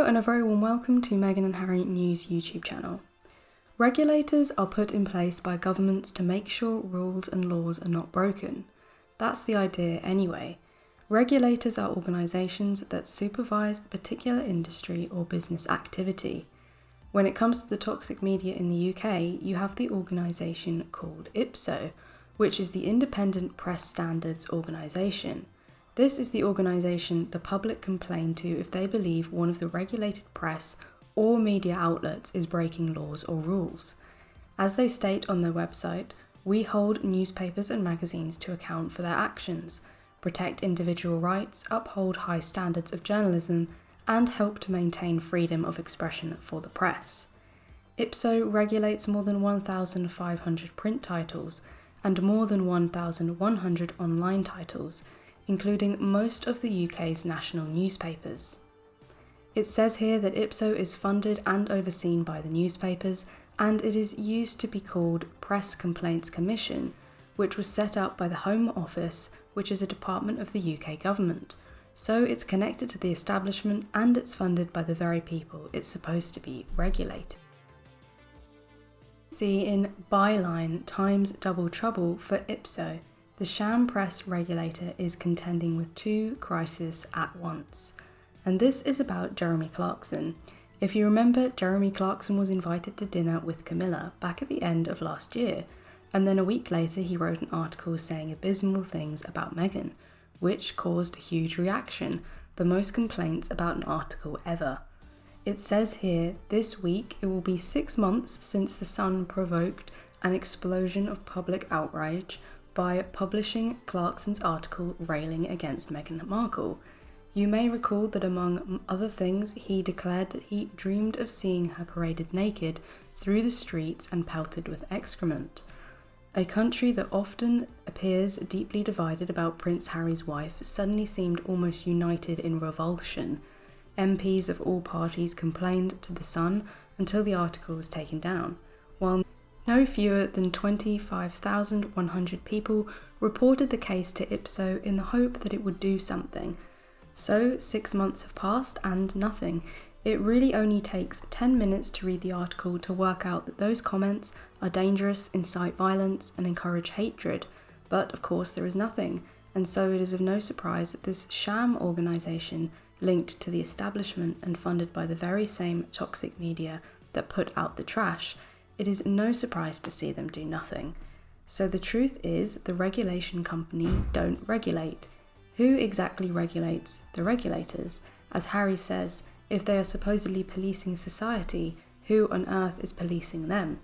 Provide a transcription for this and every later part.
and a very warm welcome to Meghan and Harry News YouTube channel. Regulators are put in place by governments to make sure rules and laws are not broken. That's the idea anyway. Regulators are organisations that supervise a particular industry or business activity. When it comes to the toxic media in the UK, you have the organisation called IPSO, which is the Independent Press Standards Organisation. This is the organisation the public complain to if they believe one of the regulated press or media outlets is breaking laws or rules. As they state on their website, we hold newspapers and magazines to account for their actions, protect individual rights, uphold high standards of journalism, and help to maintain freedom of expression for the press. IPSO regulates more than 1,500 print titles and more than 1,100 online titles, including most of the UK's national newspapers. It says here that IPSO is funded and overseen by the newspapers, and it is used to be called Press Complaints Commission, which was set up by the Home Office, which is a department of the UK government. So it's connected to the establishment and it's funded by the very people it's supposed to be regulating. See in byline times double trouble for IPSO. The sham press regulator is contending with two crises at once. And this is about Jeremy Clarkson. If you remember, Jeremy Clarkson was invited to dinner with Camilla back at the end of last year, and then a week later he wrote an article saying abysmal things about Meghan, which caused a huge reaction, the most complaints about an article ever. It says here, this week it will be 6 months since The Sun provoked an explosion of public outrage by publishing Clarkson's article railing against Meghan Markle. You may recall that among other things, he declared that he dreamed of seeing her paraded naked through the streets and pelted with excrement. A country that often appears deeply divided about Prince Harry's wife suddenly seemed almost united in revulsion. MPs of all parties complained to The Sun until the article was taken down, while no fewer than 25,100 people reported the case to IPSO in the hope that it would do something. So 6 months have passed and nothing. It really only takes 10 minutes to read the article to work out that those comments are dangerous, incite violence, and encourage hatred. But of course there is nothing, and so it is of no surprise that this sham organisation, linked to the establishment and funded by the very same toxic media that put out the trash, it is no surprise to see them do nothing. So the truth is, the regulation company don't regulate. Who exactly regulates the regulators? As Harry says, if they are supposedly policing society, who on earth is policing them?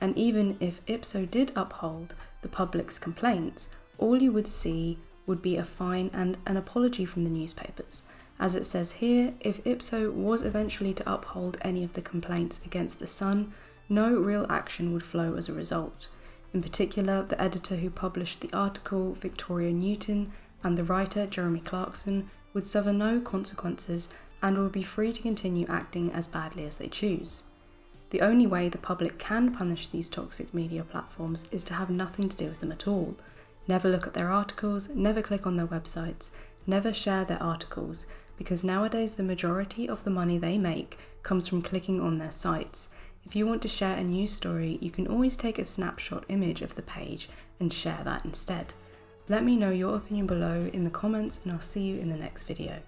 And even if IPSO did uphold the public's complaints, all you would see would be a fine and an apology from the newspapers. As it says here, if IPSO was eventually to uphold any of the complaints against The Sun, no real action would flow as a result. In particular, the editor who published the article, Victoria Newton, and the writer, Jeremy Clarkson, would suffer no consequences and would be free to continue acting as badly as they choose. The only way the public can punish these toxic media platforms is to have nothing to do with them at all. Never look at their articles, never click on their websites, never share their articles, because nowadays the majority of the money they make comes from clicking on their sites. If you want to share a news story, you can always take a snapshot image of the page and share that instead. Let me know your opinion below in the comments, and I'll see you in the next video.